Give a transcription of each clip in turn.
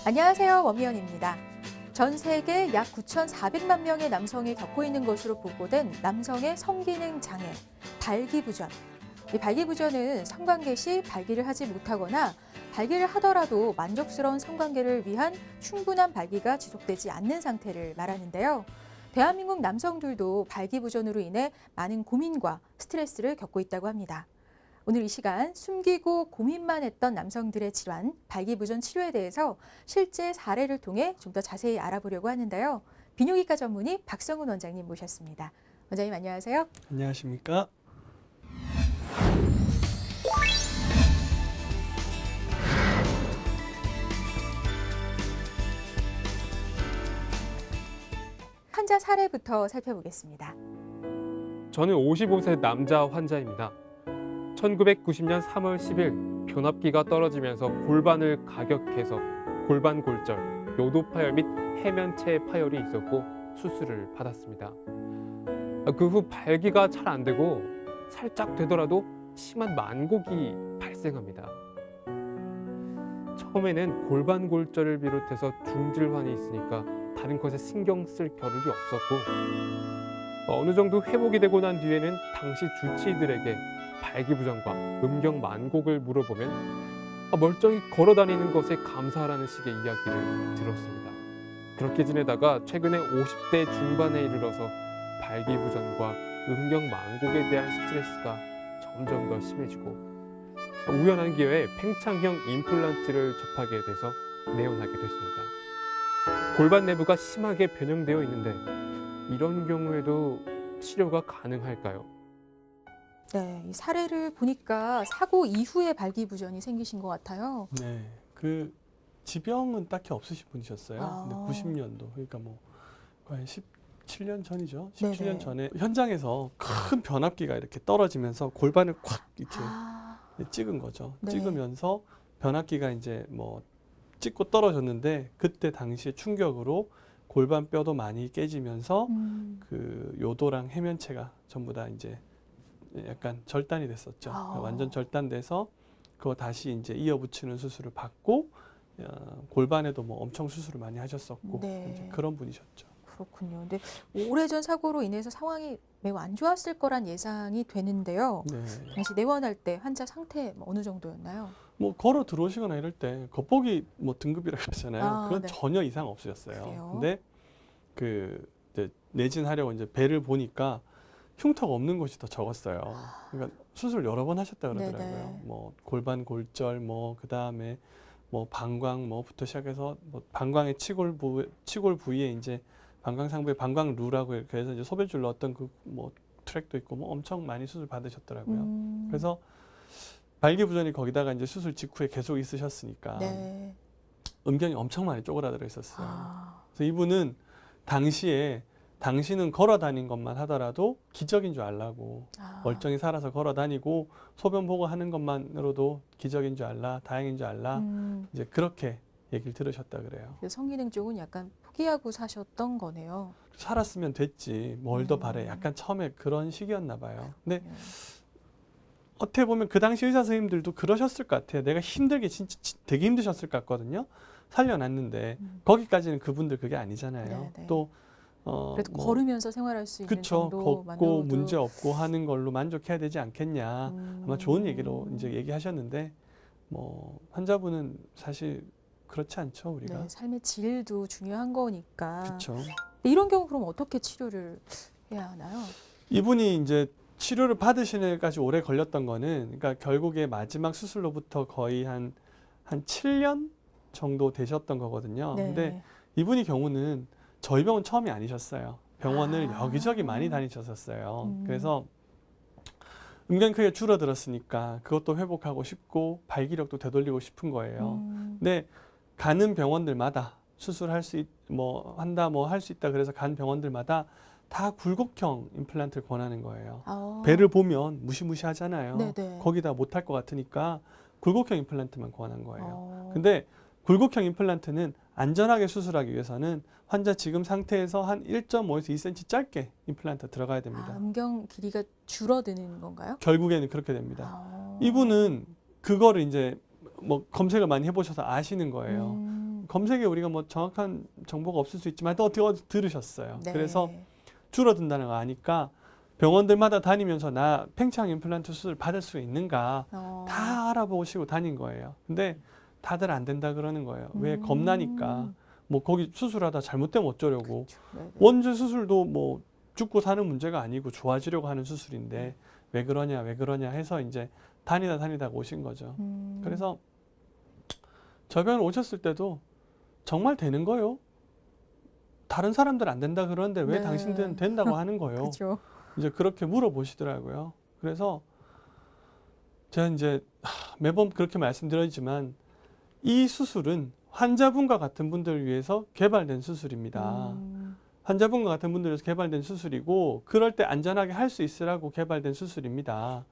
안녕하세요. 워미연입니다. 전 세계 약 9,400만 명의 남성이 겪고 있는 것으로 보고된 남성의 성기능 장애, 발기부전. 이 발기부전은 성관계 시 발기를 하지 못하거나 발기를 하더라도 만족스러운 성관계를 위한 충분한 발기가 지속되지 않는 상태를 말하는데요. 대한민국 남성들도 발기부전으로 인해 많은 고민과 스트레스를 겪고 있다고 합니다. 오늘 이 시간 숨기고 고민만 했던 남성들의 질환, 발기부전 치료에 대해서 실제 사례를 통해 좀 더 자세히 알아보려고 하는데요. 비뇨기과 전문의 박성훈 원장님 모셨습니다. 원장님 안녕하세요. 안녕하십니까? 환자 사례부터 살펴보겠습니다. 저는 55세 남자 환자입니다. 1990년 3월 10일 변압기가 떨어지면서 골반을 가격해서 골반 골절, 요도 파열 및 해면체 파열이 있었고 수술을 받았습니다. 그 후 발기가 잘 안 되고 살짝 되더라도 심한 만곡이 발생합니다. 처음에는 골반 골절을 비롯해서 중질환이 있으니까 다른 것에 신경 쓸 겨를이 없었고 어느 정도 회복이 되고 난 뒤에는 당시 주치의들에게 발기부전과 음경 만곡을 물어보면 멀쩡히 걸어다니는 것에 감사하라는 식의 이야기를 들었습니다. 그렇게 지내다가 최근에 50대 중반에 이르러서 발기부전과 음경 만곡에 대한 스트레스가 점점 더 심해지고 우연한 기회에 팽창형 임플란트를 접하게 돼서 내원하게 됐습니다. 골반 내부가 심하게 변형되어 있는데 이런 경우에도 치료가 가능할까요? 네, 이 사례를 보니까 사고 이후에 발기부전이 생기신 것 같아요. 네, 그 지병은 딱히 없으신 분이셨어요. 아. 근데 90년도, 그러니까 뭐 거의 17년 전이죠. 네네. 17년 전에 현장에서 큰 변압기가 이렇게 떨어지면서 골반을 콱 이렇게 찍은 거죠. 네. 찍으면서 변압기가 이제 뭐 찍고 떨어졌는데 그때 당시에 충격으로 골반 뼈도 많이 깨지면서 그 요도랑 해면체가 전부 다 이제 약간 절단이 됐었죠. 완전 절단돼서 그거 다시 이제 이어붙이는 수술을 받고 골반에도 뭐 엄청 수술을 많이 하셨었고 네. 이제 그런 분이셨죠. 그렇군요. 근데 오래전 사고로 인해서 상황이 매우 안 좋았을 거란 예상이 되는데요. 네. 당시 내원할 때 환자 상태 어느 정도였나요? 뭐 걸어 들어오시거나 이럴 때 겉보기 뭐 등급이라고 그러잖아요. 아, 그건 네. 전혀 이상 없으셨어요. 그래요? 근데 그 이제 내진하려고 이제 배를 보니까 흉터가 없는 곳이 더 적었어요. 그러니까 수술 여러 번 하셨다 그러더라고요. 네네. 뭐 골반 골절, 뭐 그 다음에 뭐 방광 뭐부터 시작해서 뭐 방광의 치골 부위에 이제 방광상부에 방광루라고 이렇게 해서 이제 소변줄 넣었던 그 뭐 트랙도 있고 뭐 엄청 많이 수술 받으셨더라고요. 그래서 발기부전이 거기다가 이제 수술 직후에 계속 있으셨으니까 네. 음경이 엄청 많이 쪼그라들어 있었어요. 아, 그래서 이분은 당시에 당신은 걸어 다닌 것만 하더라도 기적인 줄 알라고 멀쩡히 살아서 걸어 다니고 소변 보고 하는 것만으로도 기적인 줄 알라, 다행인 줄 알라 이제 그렇게 얘기를 들으셨다 그래요. 성기능 쪽은 약간 포기하고 사셨던 거네요. 살았으면 됐지 뭘 더 바래. 약간 처음에 그런 시기였나 봐요. 근데 어떻게 보면 그 당시 의사 선생님들도 그러셨을 것 같아요. 내가 힘들게 진짜 되게 힘드셨을 것 같거든요. 살려놨는데 거기까지는 그분들 그게 아니잖아요. 네네. 또 그래도 뭐 걸으면서 생활할 수 있는 그쵸. 정도 걷고 만들어도 문제 없고 하는 걸로 만족해야 되지 않겠냐. 아마 좋은 얘기로 이제 얘기하셨는데 뭐 환자분은 사실 그렇지 않죠, 우리가. 네, 삶의 질도 중요한 거니까. 그렇죠. 이런 경우 그럼 어떻게 치료를 해야 하나요? 이분이 이제 치료를 받으시는까지 오래 걸렸던 거는 그러니까 결국에 마지막 수술로부터 거의 한 7년 정도 되셨던 거거든요. 네. 근데 이분이 경우는 저희 병원 처음이 아니셨어요. 병원을 여기저기 많이 다니셨었어요. 그래서 음경 크기가 줄어들었으니까 그것도 회복하고 싶고 발기력도 되돌리고 싶은 거예요. 근데 가는 병원들마다 수술할 수 뭐 한다 뭐 할 수 있다 그래서 간 병원들마다 다 굴곡형 임플란트를 권하는 거예요. 배를 보면 무시무시하잖아요. 네네. 거기다 못할 것 같으니까 굴곡형 임플란트만 권한 거예요. 근데 굴곡형 임플란트는 안전하게 수술하기 위해서는 환자 지금 상태에서 한 1.5에서 2cm 짧게 임플란트 들어가야 됩니다. 음경 길이가 줄어드는 건가요? 결국에는 그렇게 됩니다. 이분은 그거를 이제 뭐 검색을 많이 해보셔서 아시는 거예요. 검색에 우리가 뭐 정확한 정보가 없을 수 있지만 또 어떻게 들으셨어요. 네. 그래서 줄어든다는 거 아니까 병원들마다 다니면서 나 팽창 임플란트 수술 받을 수 있는가 다 알아보시고 다닌 거예요. 근데 다들 안 된다 그러는 거예요. 왜? 겁나니까. 뭐 거기 수술하다 잘못되면 어쩌려고. 그렇죠. 네네. 원주 수술도 뭐 죽고 사는 문제가 아니고 좋아지려고 하는 수술인데 왜 그러냐 해서 이제 다니다 오신 거죠. 그래서 저희 병원 오셨을 때도 정말 되는 거요? 다른 사람들 안 된다 그러는데 왜 네. 당신들은 된다고 하는 거요? 그렇죠. 이제 그렇게 물어보시더라고요. 그래서 제가 이제 매번 그렇게 말씀드리지만 이 수술은 환자분과 같은 분들을 위해서 개발된 수술입니다. 환자분과 같은 분들을 위해서 개발된 수술이고 그럴 때 안전하게 할 수 있으라고 개발된 수술입니다.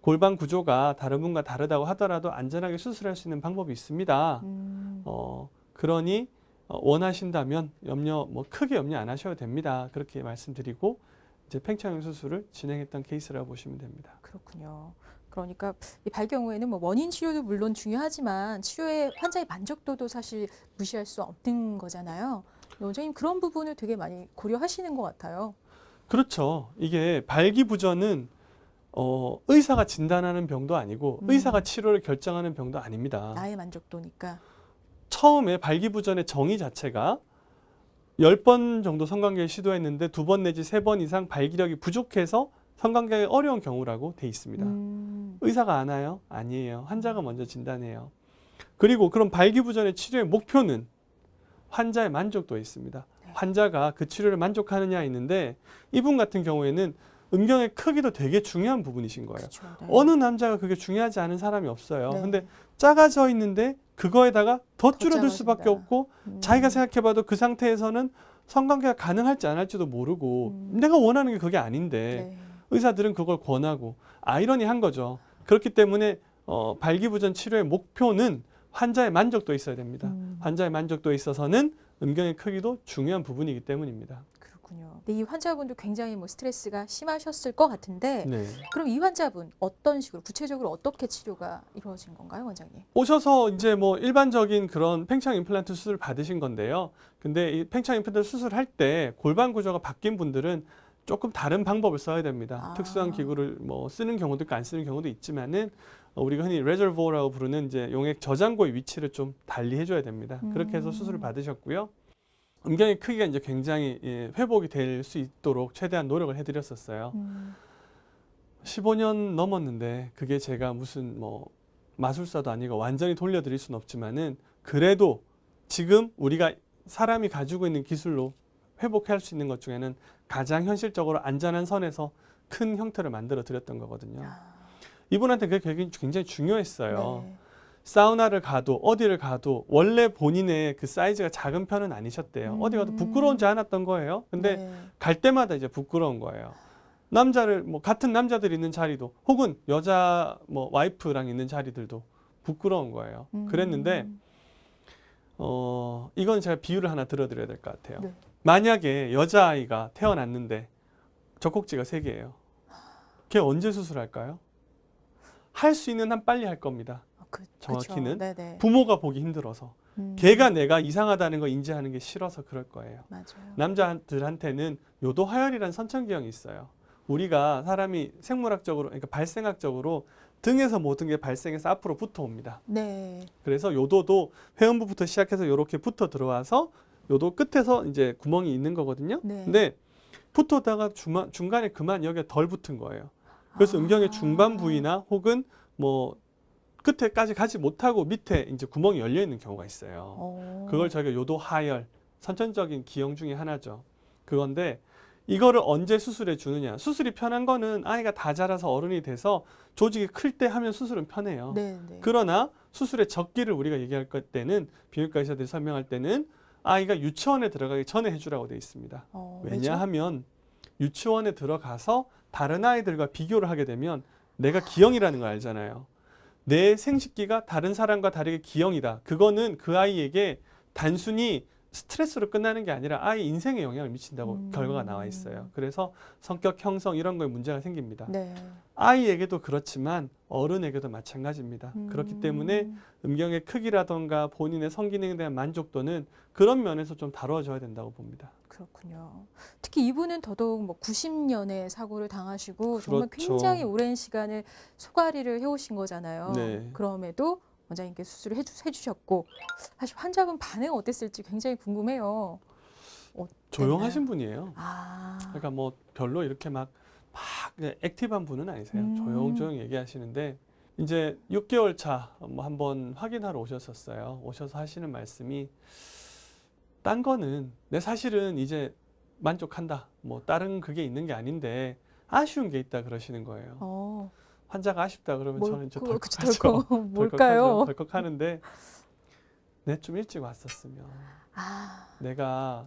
골반 구조가 다른 분과 다르다고 하더라도 안전하게 수술할 수 있는 방법이 있습니다. 그러니 원하신다면 크게 염려 안 하셔도 됩니다. 그렇게 말씀드리고 이제 팽창형 수술을 진행했던 케이스라고 보시면 됩니다. 그렇군요. 그러니까 이 경우에는 뭐 원인 치료도 물론 중요하지만 치료의 환자의 만족도도 사실 무시할 수 없는 거잖아요. 원장님 그런 부분을 되게 많이 고려하시는 것 같아요. 그렇죠. 이게 발기부전은 의사가 진단하는 병도 아니고 의사가 치료를 결정하는 병도 아닙니다. 나의 만족도니까. 처음에 발기부전의 정의 자체가 10번 정도 성관계를 시도했는데 2번 내지 3번 이상 발기력이 부족해서 성관계가 어려운 경우라고 돼 있습니다. 의사가 아나요? 아니에요. 환자가 먼저 진단해요. 그리고 그럼 발기부전의 치료의 목표는 환자의 만족도에 있습니다. 환자가 그 치료를 만족하느냐 있는데 이분 같은 경우에는 음경의 크기도 되게 중요한 부분이신 거예요. 그렇죠. 네. 어느 남자가 그게 중요하지 않은 사람이 없어요. 네. 근데 작아져 있는데 그거에다가 더 줄어들 작아진다. 수밖에 없고 자기가 생각해봐도 그 상태에서는 성관계가 가능할지 안 할지도 모르고 내가 원하는 게 그게 아닌데 네. 의사들은 그걸 권하고 아이러니한 거죠. 그렇기 때문에 발기부전 치료의 목표는 환자의 만족도에 있어야 됩니다. 환자의 만족도에 있어서는 음경의 크기도 중요한 부분이기 때문입니다. 그렇군요. 근데 이 환자분도 굉장히 뭐 스트레스가 심하셨을 것 같은데 네. 그럼 이 환자분 어떤 식으로 구체적으로 어떻게 치료가 이루어진 건가요, 원장님? 오셔서 이제 뭐 일반적인 그런 팽창 임플란트 수술을 받으신 건데요. 근데 이 팽창 임플란트 수술할 때 골반 구조가 바뀐 분들은 조금 다른 방법을 써야 됩니다. 특수한 기구를 뭐 쓰는 경우도 있고 안 쓰는 경우도 있지만은 우리가 흔히 레저보어라고 부르는 이제 용액 저장고의 위치를 좀 달리 해줘야 됩니다. 그렇게 해서 수술을 받으셨고요. 음경의 크기가 이제 굉장히 회복이 될 수 있도록 최대한 노력을 해드렸었어요. 15년 넘었는데 그게 제가 무슨 뭐 마술사도 아니고 완전히 돌려드릴 수는 없지만은 그래도 지금 우리가 사람이 가지고 있는 기술로 회복할 수 있는 것 중에는 가장 현실적으로 안전한 선에서 큰 형태를 만들어 드렸던 거거든요. 이분한테 그게 굉장히 중요했어요. 네. 사우나를 가도 어디를 가도 원래 본인의 그 사이즈가 작은 편은 아니셨대요. 어디 가도 부끄러운지 않았던 거예요. 근데 네. 갈 때마다 이제 부끄러운 거예요. 남자를 뭐 같은 남자들이 있는 자리도 혹은 여자 뭐 와이프랑 있는 자리들도 부끄러운 거예요. 그랬는데 이건 제가 비유를 하나 들어드려야 될 것 같아요. 네. 만약에 여자아이가 태어났는데 젖꼭지가 3개예요. 걔 언제 수술할까요? 할 수 있는 한 빨리 할 겁니다. 정확히는 네네. 부모가 보기 힘들어서 걔가 내가 이상하다는 거 인지하는 게 싫어서 그럴 거예요. 맞아요. 남자들한테는 요도하열이라는 선천기형이 있어요. 우리가 사람이 생물학적으로 그러니까 발생학적으로 등에서 모든 게 발생해서 앞으로 붙어옵니다. 네. 그래서 요도도 회음부부터 시작해서 이렇게 붙어 들어와서 요도 끝에서 이제 구멍이 있는 거거든요. 네. 근데 붙었다가 중간에 그만 여기가 덜 붙은 거예요. 그래서 음경의 중반 부위나 혹은 뭐 끝에까지 가지 못하고 밑에 이제 구멍이 열려 있는 경우가 있어요. 그걸 저희가 요도 하열, 선천적인 기형 중에 하나죠. 그건데 이거를 언제 수술해 주느냐. 수술이 편한 거는 아이가 다 자라서 어른이 돼서 조직이 클 때 하면 수술은 편해요. 네, 네. 그러나 수술의 적기를 우리가 얘기할 것 때는 비뇨기과 의사들이 설명할 때는 아이가 유치원에 들어가기 전에 해주라고 돼 있습니다. 왜냐하면 유치원에 들어가서 다른 아이들과 비교를 하게 되면 내가 기형이라는 걸 알잖아요. 내 생식기가 다른 사람과 다르게 기형이다. 그거는 그 아이에게 단순히 스트레스로 끝나는 게 아니라 아이 인생에 영향을 미친다고 결과가 나와 있어요. 그래서 성격 형성 이런 거에 문제가 생깁니다. 네. 아이에게도 그렇지만 어른에게도 마찬가지입니다. 그렇기 때문에 음경의 크기라던가 본인의 성기능에 대한 만족도는 그런 면에서 좀 다뤄져야 된다고 봅니다. 그렇군요. 특히 이분은 더더욱 뭐 90년에 사고를 당하시고 정말 그렇죠. 굉장히 오랜 시간을 소가리를 해오신 거잖아요. 네. 그럼에도 원장님께 수술을 해주셨고 사실 환자분 반응 어땠을지 굉장히 궁금해요. 조용하신 분이에요. 아, 그러니까 뭐 별로 이렇게 막 그냥 액티브한 분은 아니세요. 조용조용 얘기하시는데 이제 6개월 차 뭐 한번 확인하러 오셨었어요. 오셔서 하시는 말씀이 딴 거는 내 사실은 이제 만족한다. 뭐 다른 그게 있는 게 아닌데 아쉬운 게 있다 그러시는 거예요. 환자가 아쉽다 그러면 저는 이제 덜컥하죠. 뭘까요? 덜컥하는데 내 좀 일찍 왔었으면 아, 내가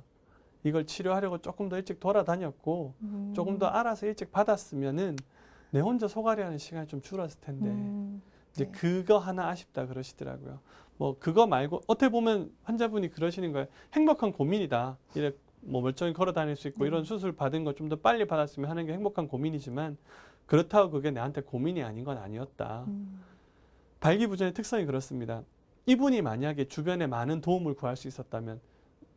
이걸 치료하려고 조금 더 일찍 돌아다녔고 조금 더 알아서 일찍 받았으면은 내 혼자 소가리하는 시간이 좀 줄었을 텐데 이제 네. 그거 하나 아쉽다 그러시더라고요. 뭐 그거 말고 어떻게 보면 환자분이 그러시는 거예요. 행복한 고민이다. 이래 뭐 멀쩡히 걸어 다닐 수 있고 이런 수술 받은 거 좀 더 빨리 받았으면 하는 게 행복한 고민이지만 그렇다고 그게 나한테 고민이 아닌 건 아니었다. 발기부전의 특성이 그렇습니다. 이분이 만약에 주변에 많은 도움을 구할 수 있었다면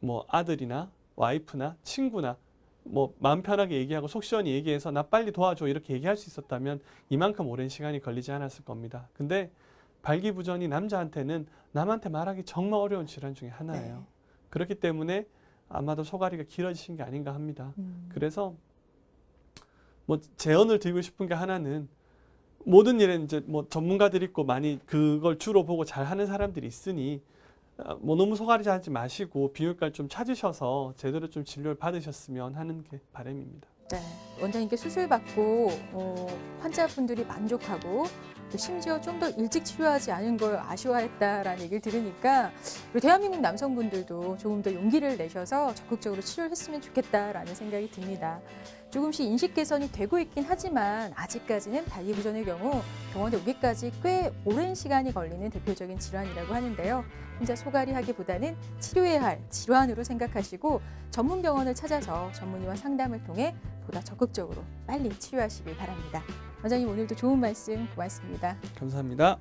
뭐 아들이나 와이프나 친구나 뭐 마음 편하게 얘기하고 속 시원히 얘기해서 나 빨리 도와줘 이렇게 얘기할 수 있었다면 이만큼 오랜 시간이 걸리지 않았을 겁니다. 근데 발기부전이 남자한테는 남한테 말하기 정말 어려운 질환 중에 하나예요. 네. 그렇기 때문에 아마도 소가리가 길어지신 게 아닌가 합니다. 그래서 뭐 제언을 드리고 싶은 게 하나는 모든 일에 이제 뭐 전문가들이 있고 많이 그걸 주로 보고 잘하는 사람들이 있으니 뭐 너무 소가리지 하지 마시고 비뇨기과를 좀 찾으셔서 제대로 좀 진료를 받으셨으면 하는 게 바람입니다. 네. 원장님께 수술 받고 환자분들이 만족하고 또 심지어 좀 더 일찍 치료하지 않은 걸 아쉬워했다라는 얘기를 들으니까 우리 대한민국 남성분들도 조금 더 용기를 내셔서 적극적으로 치료를 했으면 좋겠다라는 생각이 듭니다. 조금씩 인식 개선이 되고 있긴 하지만 아직까지는 발기부전의 경우 병원에 오기까지 꽤 오랜 시간이 걸리는 대표적인 질환이라고 하는데요. 혼자 소가리하기보다는 치료해야 할 질환으로 생각하시고 전문 병원을 찾아서 전문의와 상담을 통해 보다 적극적으로 빨리 치료하시길 바랍니다. 원장님 오늘도 좋은 말씀 고맙습니다. 감사합니다.